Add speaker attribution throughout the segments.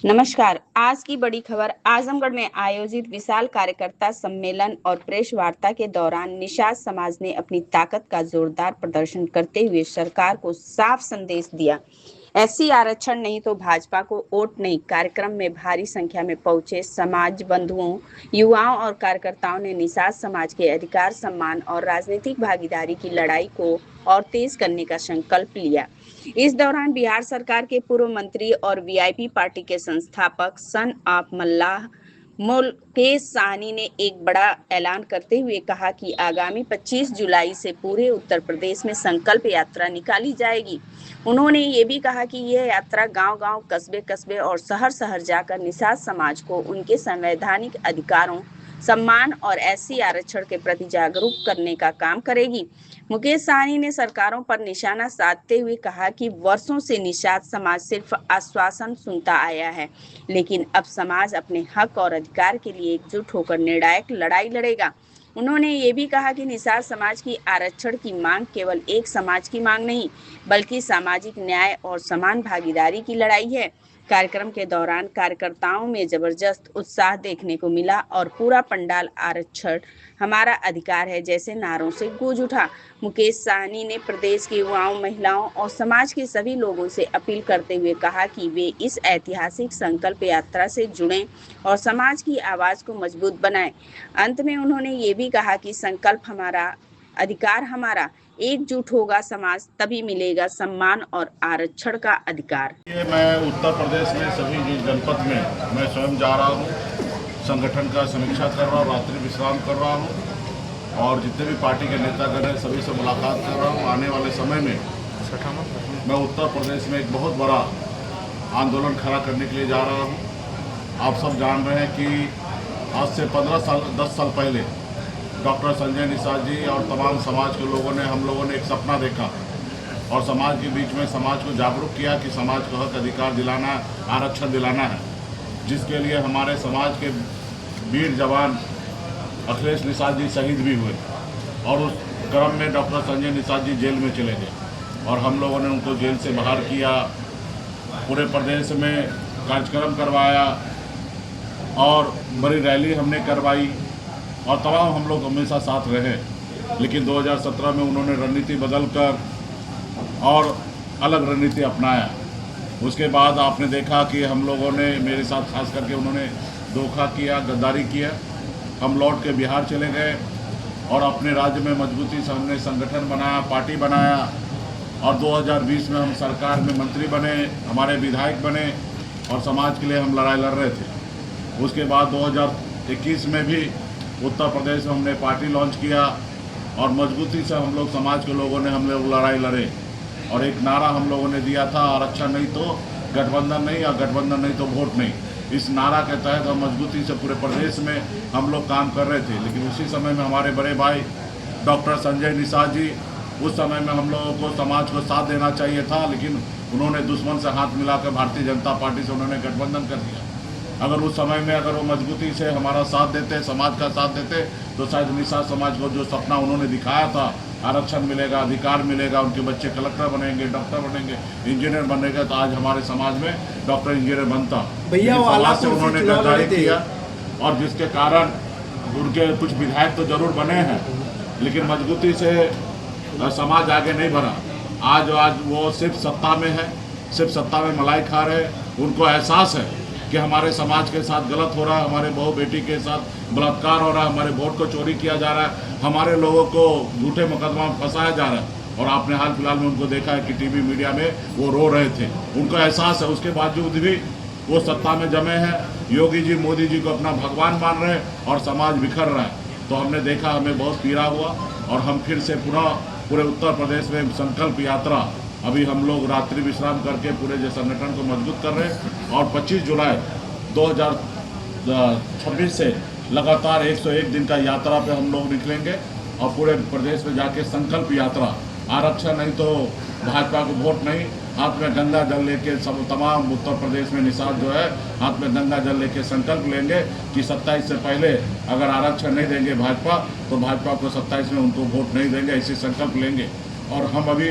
Speaker 1: नमस्कार। आज की बड़ी खबर। आजमगढ़ में आयोजित विशाल कार्यकर्ता सम्मेलन और प्रेस वार्ता के दौरान निषाद समाज ने अपनी ताकत का जोरदार प्रदर्शन करते हुए सरकार को साफ संदेश दिया। एससी आरक्षण नहीं तो भाजपा को वोट नहीं। कार्यक्रम में भारी संख्या में पहुंचे समाज बंधुओं, युवाओं और कार्यकर्ताओं ने निषाद समाज के अधिकार, सम्मान और राजनीतिक भागीदारी की लड़ाई को और तेज करने का संकल्प लिया। इस दौरान बिहार सरकार के पूर्व मंत्री और वीआईपी पार्टी के संस्थापक सन ऑफ मल्लाह मुकेश साहनी ने एक बड़ा ऐलान करते हुए कहा कि आगामी 25 जुलाई से पूरे उत्तर प्रदेश में संकल्प यात्रा निकाली जाएगी। उन्होंने ये भी कहा कि यह यात्रा गांव-गांव, कस्बे-कस्बे और शहर-शहर जाकर निषाद समाज को उनके संवैधानिक अधिकारों, सम्मान और एससी आरक्षण के प्रति जागरूक करने का काम करेगी। मुकेश साहनी ने सरकारों पर निशाना साधते हुए कहा कि वर्षों से निषाद समाज सिर्फ आश्वासन सुनता आया है, लेकिन अब समाज अपने हक और अधिकार के लिए एकजुट होकर निर्णायक लड़ाई लड़ेगा। उन्होंने ये भी कहा कि निषाद समाज की आरक्षण की मांग केवल एक समाज की मांग नहीं, बल्कि सामाजिक न्याय और समान भागीदारी की लड़ाई है। कार्यक्रम के दौरान कार्यकर्ताओं में जबरदस्त उत्साह देखने को मिला और पूरा पंडाल आरक्षण हमारा अधिकार है जैसे नारों से गूंज उठा। मुकेश साहनी ने प्रदेश के युवाओं, महिलाओं और समाज के सभी लोगों से अपील करते हुए कहा कि वे इस ऐतिहासिक संकल्प यात्रा से जुड़ें और समाज की आवाज को मजबूत बनाएं। अंत में उन्होंने ये भी कहा कि संकल्प हमारा, अधिकार हमारा, एकजुट होगा समाज तभी मिलेगा सम्मान और आरक्षण का अधिकार।
Speaker 2: ये मैं उत्तर प्रदेश में सभी जनपद में मैं स्वयं जा रहा हूँ, संगठन का समीक्षा कर रहा हूँ, रात्रि विश्राम कर रहा हूँ और जितने भी पार्टी के नेतागण हैं सभी से मुलाकात कर रहा हूँ। आने वाले समय में मैं उत्तर प्रदेश में एक बहुत बड़ा आंदोलन खड़ा करने के लिए जा रहा हूँ। आप सब जान रहे हैं कि आज से 10 साल पहले डॉक्टर संजय निषाद जी और तमाम समाज के लोगों ने, हम लोगों ने एक सपना देखा और समाज के बीच में समाज को जागरूक किया कि समाज को हक अधिकार दिलाना, आरक्षण दिलाना है, जिसके लिए हमारे समाज के वीर जवान अखिलेश निषाद जी शहीद भी हुए और उस क्रम में डॉक्टर संजय निषाद जी जेल में चले गए और हम लोगों ने उनको जेल से बाहर किया, पूरे प्रदेश में कार्यक्रम करवाया और बड़ी रैली हमने करवाई और तमाम हम लोग हमेशा साथ रहे। लेकिन 2017 में उन्होंने रणनीति बदल कर और अलग रणनीति अपनाया। उसके बाद आपने देखा कि हम लोगों ने, मेरे साथ खास करके उन्होंने धोखा किया, गद्दारी किया। हम लौट के बिहार चले गए और अपने राज्य में मजबूती से हमने संगठन बनाया, पार्टी बनाया और 2020 में हम सरकार में मंत्री बने, हमारे विधायक बने और समाज के लिए हम लड़ाई लड़ रहे थे। उसके बाद 2021 में भी उत्तर प्रदेश में हमने पार्टी लॉन्च किया और मजबूती से हम लोग समाज के लोगों ने हम लोग लड़ाई लड़े और एक नारा हम लोगों ने दिया था, आरक्षण नहीं तो गठबंधन नहीं और गठबंधन नहीं तो वोट नहीं। इस नारा के तहत हम मजबूती से पूरे प्रदेश में हम लोग काम कर रहे थे। लेकिन उसी समय में हमारे बड़े भाई डॉक्टर संजय निषाद जी, उस समय में हम लोगों को समाज को साथ देना चाहिए था, लेकिन उन्होंने दुश्मन से हाथ मिलाकर भारतीय जनता पार्टी से उन्होंने गठबंधन कर दिया। अगर उस समय में अगर वो मजबूती से हमारा साथ देते, समाज का साथ देते, तो शायद निषाद समाज को जो सपना उन्होंने दिखाया था, आरक्षण मिलेगा, अधिकार मिलेगा, उनके बच्चे कलेक्टर बनेंगे, डॉक्टर बनेंगे, इंजीनियर बनेंगे, तो आज हमारे समाज में डॉक्टर इंजीनियर बनता।
Speaker 3: भैया
Speaker 2: समाज से उन्होंने गद्दारी किया और जिसके कारण उनके कुछ विधायक तो जरूर बने हैं, लेकिन मजबूती से समाज आगे नहीं बढ़ा। आज वो सिर्फ सत्ता में है, सिर्फ सत्ता में मलाई खा रहे हैं। उनको एहसास है कि हमारे समाज के साथ गलत हो रहा है, हमारे बहू बेटी के साथ बलात्कार हो रहा है, हमारे वोट को चोरी किया जा रहा है, हमारे लोगों को झूठे मुकदमा में फंसाया जा रहा है। और आपने हाल फिलहाल में उनको देखा है कि टीवी मीडिया में वो रो रहे थे। उनको एहसास है, उसके बावजूद भी वो सत्ता में जमे हैं। योगी जी, मोदी जी को अपना भगवान मान रहे हैं और समाज बिखर रहा है। तो हमने देखा, हमें बहुत पीड़ा हुआ और हम फिर से पूरे उत्तर प्रदेश में संकल्प यात्रा, अभी हम लोग रात्रि विश्राम करके पूरे जो संगठन को मजबूत कर रहे हैं और 25 जुलाई 2026 से लगातार 101 दिन का यात्रा पे हम लोग निकलेंगे और पूरे प्रदेश में जाके संकल्प यात्रा, आरक्षण नहीं तो भाजपा को वोट नहीं, हाथ में गंगा जल लेके सब तमाम उत्तर प्रदेश में निषाद जो है हाथ में गंगा जल लेके संकल्प लेंगे कि 27 से पहले अगर आरक्षण नहीं देंगे भाजपा, तो भाजपा को 27 में उनको वोट नहीं देंगे, ऐसे संकल्प लेंगे। और हम अभी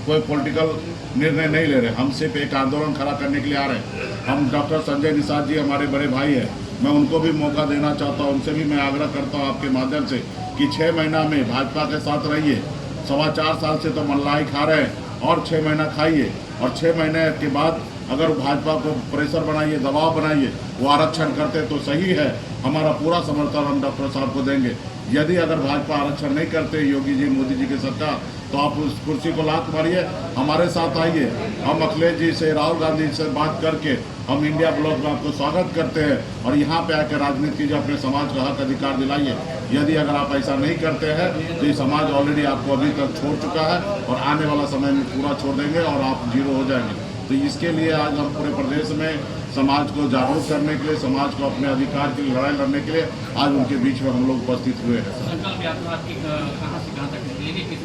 Speaker 2: कोई पॉलिटिकल निर्णय नहीं ले रहे। हम सिर्फ एक आंदोलन खड़ा करने के लिए आ रहे हैं। हम डॉक्टर संजय निषाद जी हमारे बड़े भाई हैं, मैं उनको भी मौका देना चाहता हूँ, उनसे भी मैं आग्रह करता हूँ आपके माध्यम से कि 6 महीना में भाजपा के साथ रहिए। 4.25 साल से तो मल्लाई खा रहे हैं और 6 महीना खाइए, और 6 महीने के बाद अगर भाजपा को प्रेशर बनाइए, दबाव बनाइए, वो आरक्षण करते तो सही है। हमारा पूरा समर्थन हम डॉक्टर साहब को देंगे। यदि अगर भाजपा आरक्षण नहीं करते योगी जी, मोदी जी की सरकार, तो आप उस कुर्सी को लात मारिए, हमारे साथ आइए। हम अखिलेश जी से, राहुल गांधी से बात करके हम इंडिया ब्लॉक में आपको स्वागत करते हैं, और यहाँ पे आकर राजनीति कीजिए, अपने समाज का हक अधिकार दिलाइए। यदि अगर आप ऐसा नहीं करते हैं तो ये समाज ऑलरेडी आपको अभी तक छोड़ चुका है, और आने वाला समय में पूरा छोड़ देंगे और आप जीरो हो जाएंगे। तो इसके लिए आज हम पूरे प्रदेश में समाज को जागरूक करने के लिए, समाज को अपने अधिकार की लड़ाई लड़ने के लिए आज उनके बीच में हम लोग उपस्थित हुए हैं।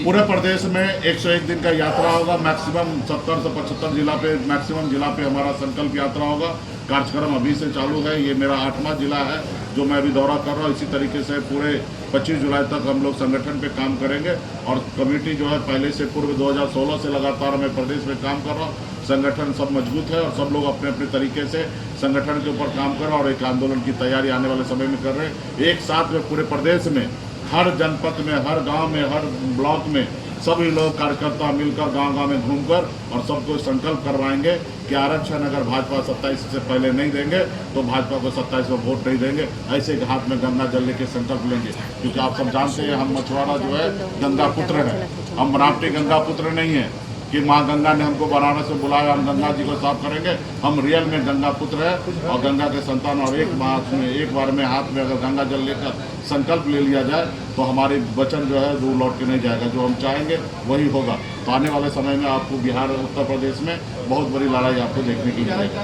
Speaker 2: पूरे प्रदेश में 101 दिन का यात्रा होगा। मैक्सिमम 70 से 75 जिला पे, मैक्सिमम जिला पे हमारा संकल्प यात्रा होगा। कार्यक्रम अभी से चालू है। ये मेरा 8वां जिला है जो मैं अभी दौरा कर रहा हूँ। इसी तरीके से पूरे 25 जुलाई तक हम लोग संगठन पे काम करेंगे, और कमेटी जो है पहले से पूर्व 2016 से लगातार मैं प्रदेश में काम कर रहा हूँ। संगठन सब मजबूत है और सब लोग अपने अपने तरीके से संगठन के ऊपर काम कर रहे हैं, और एक आंदोलन की तैयारी आने वाले समय में कर रहे हैं। एक साथ में पूरे प्रदेश में, हर जनपद में, हर गांव में, हर ब्लॉक में सभी लोग कार्यकर्ता मिलकर गांव-गांव में घूमकर और सबको संकल्प करवाएंगे कि आरक्षण अगर भाजपा 27 से पहले नहीं देंगे तो भाजपा को 27 में वोट नहीं देंगे। ऐसे हाथ में गंगा जल लेके संकल्प लेंगे, क्योंकि आप सब जानते हैं हम मछुआरा जो है गंगा पुत्र है। हम बनावटी गंगा पुत्र नहीं है कि माँ गंगा ने हमको बनारस से बुलाया, हम गंगा जी को साफ करेंगे। हम रियल में गंगा पुत्र है और गंगा के संतान, और एक बार में हाथ में अगर गंगा जल लेकर संकल्प ले लिया जाए तो हमारे वचन जो है वो लौट के नहीं जाएगा। जो हम चाहेंगे वही होगा। तो आने वाले समय में आपको बिहार और उत्तर प्रदेश में बहुत बड़ी लड़ाई आपको देखने की मिलेगी।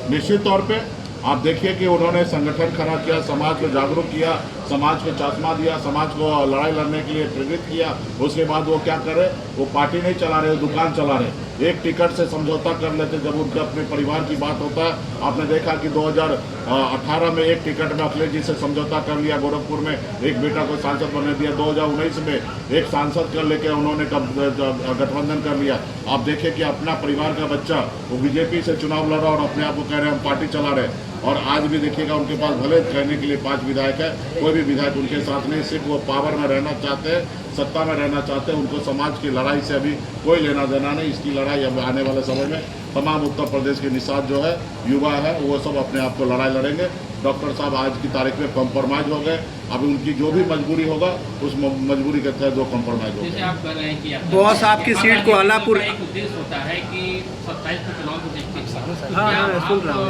Speaker 2: निश्चित तौर पे आप देखिए कि उन्होंने संगठन खड़ा किया, समाज को जागरूक किया, समाज को चश्मा दिया, समाज को लड़ाई लड़ने के लिए प्रेरित किया। उसके बाद वो क्या करे, वो पार्टी नहीं चला रहे, दुकान चला रहे। एक टिकट से समझौता कर लेते जब उनके अपने परिवार की बात होता है। आपने देखा कि 2018 में एक टिकट में अखिलेश जी से समझौता कर लिया, गोरखपुर में एक बेटा को सांसद बना दिया। 2019 में एक सांसद कर लेके उन्होंने गठबंधन कर लिया। आप देखिए कि अपना परिवार का बच्चा वो बीजेपी से चुनाव लड़ा और अपने आप को कह रहे हैं हम पार्टी चला रहे। और आज भी देखिएगा उनके पास भले कहने के लिए 5 विधायक है, कोई भी विधायक उनके साथ नहीं। सिर्फ वो पावर में रहना चाहते हैं, सत्ता में रहना चाहते हैं। उनको समाज की लड़ाई से अभी कोई लेना देना नहीं। इसकी लड़ाई अब आने वाले समय में तमाम उत्तर प्रदेश के निषाद जो है, युवा है, वो सब अपने आप को लड़ाई लड़ेंगे। डॉक्टर साहब आज की तारीख में कॉम्प्रोमाइज हो गए। अभी उनकी जो भी मजबूरी होगा उस मजबूरी के तहत वो कॉम्प्रोमाइज हो गए।
Speaker 3: आप कह रहे हैं कि
Speaker 4: बॉस आपकी सीट को हलापुर
Speaker 3: एक उद्देश्य होता है कि 27 को चुनाव को देखते
Speaker 4: सुन रहा हूँ।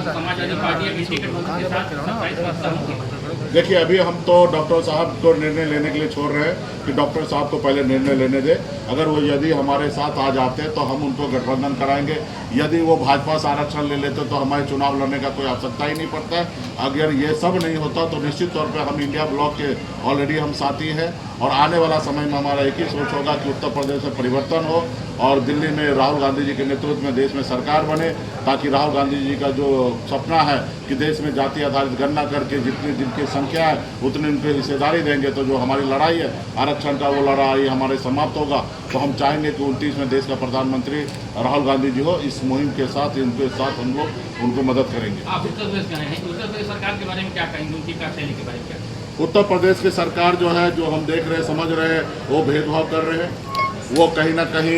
Speaker 3: समाजवादी पार्टी के टिकट के साथ 27
Speaker 2: देखिए अभी हम तो डॉक्टर साहब को निर्णय लेने के लिए छोड़ रहे हैं कि डॉक्टर साहब को पहले निर्णय लेने दे। अगर वो यदि हमारे साथ आ जाते तो हम उनको गठबंधन कराएंगे। यदि वो भाजपा से आरक्षण ले लेते तो हमारे चुनाव लड़ने का कोई आवश्यकता ही नहीं पड़ता है। अगर ये सब नहीं होता तो निश्चित तौर पर हम इंडिया ब्लॉक के ऑलरेडी हम साथी हैं, और आने वाला समय में हमारा एक ही सोच होगा कि उत्तर प्रदेश में परिवर्तन हो और दिल्ली में राहुल गांधी जी के नेतृत्व में देश में सरकार बने, ताकि राहुल गांधी जी का जो सपना है कि देश में जाति आधारित गणना करके जितनी जिनकी संख्या है उतनी उनकी हिस्सेदारी देंगे तो जो हमारी लड़ाई है आरक्षण का, वो लड़ाई हमारे समाप्त होगा। तो हम चाहेंगे कि 29 में देश का प्रधानमंत्री राहुल गांधी जी हो। इस मुहिम के साथ, इनके साथ हम लोग उनको मदद करेंगे।
Speaker 3: आप उत्तर प्रदेश गए हैं, उत्तर प्रदेश सरकार के बारे में क्या कहेंगे, उनकी कार्यशैली के बारे में क्या?
Speaker 2: उत्तर प्रदेश की सरकार जो है, जो हम देख रहे हैं, समझ रहे हैं, वो भेदभाव कर रहे हैं। वो कहीं ना कहीं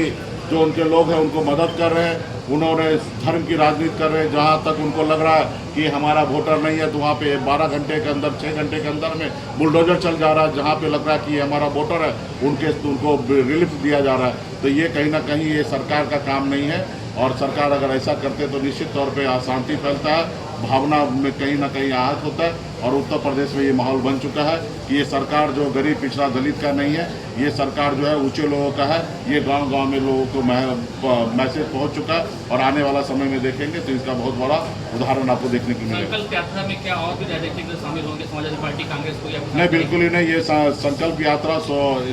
Speaker 2: जो उनके लोग हैं उनको मदद कर रहे हैं। उन्होंने धर्म की राजनीति कर रहे हैं। जहाँ तक उनको लग रहा है कि हमारा वोटर नहीं है तो वहाँ पे 12 घंटे के अंदर, 6 घंटे के अंदर में बुलडोजर चल जा रहा है। जहाँ पे लग रहा है कि हमारा वोटर है उनको रिलीफ दिया जा रहा है। तो ये कहीं ना कहीं ये सरकार का काम नहीं है, और सरकार अगर ऐसा करते तो निश्चित तौर पे अशांति फैलता है, भावना में कहीं ना कहीं आहत होता है। और उत्तर प्रदेश में ये माहौल बन चुका है कि ये सरकार जो गरीब पिछड़ा दलित का नहीं है, ये सरकार जो है ऊंचे लोगों का है। ये गांव-गांव में लोगों को मैसेज पहुंच चुका है, और आने वाला समय में देखेंगे तो इसका बहुत बड़ा उदाहरण आपको देखने को मिलेगा।
Speaker 3: संकल्प यात्रा में क्या और भी राजनीतिक दल शामिल होंगे, समाजवादी पार्टी, कांग्रेस को?
Speaker 2: नहीं, बिल्कुल ही नहीं। ये संकल्प यात्रा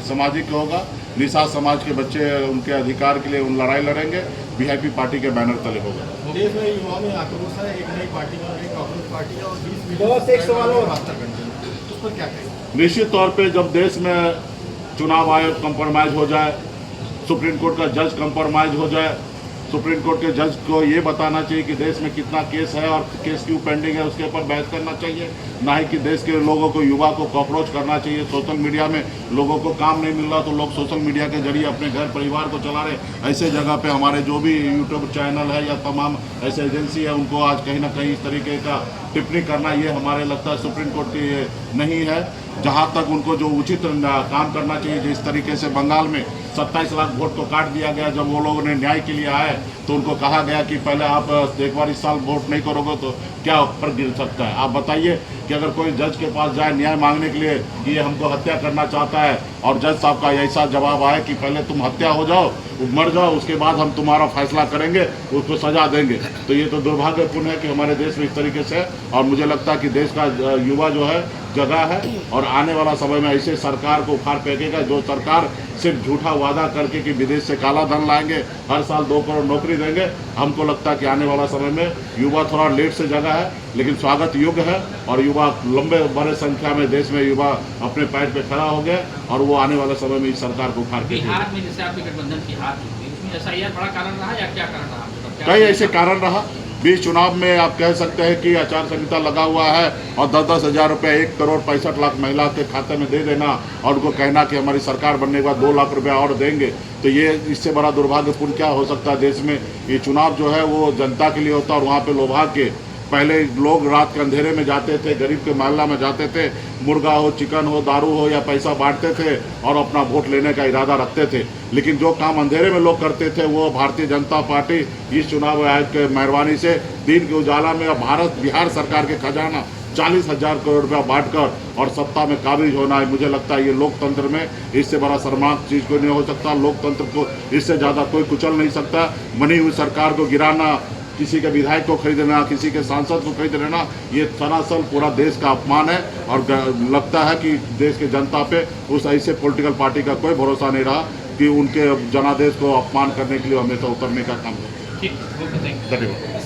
Speaker 2: सामाजिक होगा। निषाद समाज के बच्चे उनके अधिकार के लिए उन लड़ाई लड़ेंगे। वीआईपी पार्टी के बैनर तले होगा।
Speaker 5: देश में युवाओं में आक्रोश है, एक नई पार्टी का, एक कांग्रेस पार्टी है, और 20
Speaker 4: बस एक सवाल और।
Speaker 5: उस पर क्या कहेंगे?
Speaker 2: निश्चित तौर पे जब देश में चुनाव आयोग कंप्रोमाइज हो जाए, सुप्रीम कोर्ट का जज कंप्रोमाइज हो जाए। सुप्रीम कोर्ट के जज को ये बताना चाहिए कि देश में कितना केस है और केस क्यों पेंडिंग है, उसके ऊपर बहस करना चाहिए। ना ही कि देश के लोगों को, युवा को कॉकरोच करना चाहिए। सोशल मीडिया में लोगों को काम नहीं मिल रहा तो लोग सोशल मीडिया के जरिए अपने घर परिवार को चला रहे। ऐसे जगह पे हमारे जो भी यूट्यूब चैनल है या तमाम ऐसे एजेंसी है, उनको आज कहीं ना कहीं इस तरीके का टिप्पणी करना, ये हमारे लगता है सुप्रीम कोर्ट की नहीं है। जहाँ तक उनको जो उचित काम करना चाहिए, जिस तरीके से बंगाल में 27 लाख वोट को काट दिया गया, जब वो लोगों ने न्याय के लिए आए तो उनको कहा गया कि पहले आप एक बार इस साल वोट नहीं करोगे तो क्या ऊपर गिर सकता है। आप बताइए कि अगर कोई जज के पास जाए न्याय मांगने के लिए कि ये हमको हत्या करना चाहता है और जज साहब का ऐसा जवाब आए कि पहले तुम हत्या हो जाओ, मर जाओ, उसके बाद हम तुम्हारा फैसला करेंगे, उसको सजा देंगे, तो ये तो दुर्भाग्यपूर्ण है कि हमारे देश में इस तरीके से। और मुझे लगता है कि देश का युवा जो है जगह है और आने वाला समय में ऐसे सरकार को उखाड़ फेंकेगा जो सरकार सिर्फ झूठा वादा करके कि विदेश से काला धन लाएंगे, हर साल 2 करोड़ नौकरी देंगे। हमको लगता है कि आने वाला समय में युवा थोड़ा लेट से जगह है, लेकिन स्वागत योग्य है और युवा लंबे बड़े संख्या में देश में युवा अपने पैर पे खड़ा हो गया और वो आने वाले समय में इस सरकार को उखाड़ फेंकेगा।
Speaker 3: बिहार में जैसे आपके गठबंधन की हार हुई, इसमें SIR बड़ा कारण रहा या क्या कारण रहा?
Speaker 2: कई ऐसे कारण रहा। बीच चुनाव में आप कह सकते हैं कि आचार संहिता लगा हुआ है और 10-10 हज़ार रुपये 1 करोड़ 65 लाख महिला के खाते में दे देना और उनको कहना कि हमारी सरकार बनने के बाद 2 लाख रुपया और देंगे, तो ये इससे बड़ा दुर्भाग्यपूर्ण क्या हो सकता है देश में। ये चुनाव जो है वो जनता के लिए होता है और वहाँ पे लोभा के पहले लोग रात के अंधेरे में जाते थे, गरीब के मोहल्ला में जाते थे, मुर्गा हो, चिकन हो, दारू हो या पैसा बांटते थे और अपना वोट लेने का इरादा रखते थे। लेकिन जो काम अंधेरे में लोग करते थे वो भारतीय जनता पार्टी इस चुनाव आयोग के मेहरबानी से दिन के उजाला में बिहार सरकार के खजाना 40,000 करोड़ रुपया बांटकर और सत्ता में काबिज होना है। मुझे लगता है ये लोकतंत्र में इससे बड़ा शर्मनाक चीज़ कोई नहीं हो सकता। लोकतंत्र को इससे ज़्यादा कोई कुचल नहीं सकता। बनी हुई सरकार को गिराना, किसी के विधायक को खरीद लेना, किसी के सांसद को खरीद लेना, ये सरासर पूरा देश का अपमान है और लगता है कि देश के जनता पे उस ऐसे पॉलिटिकल पार्टी का कोई भरोसा नहीं रहा कि उनके जनादेश को अपमान करने के लिए हमेशा उतरने का काम है।
Speaker 3: ठीक, ओके, थैंक यू।
Speaker 2: धन्यवाद।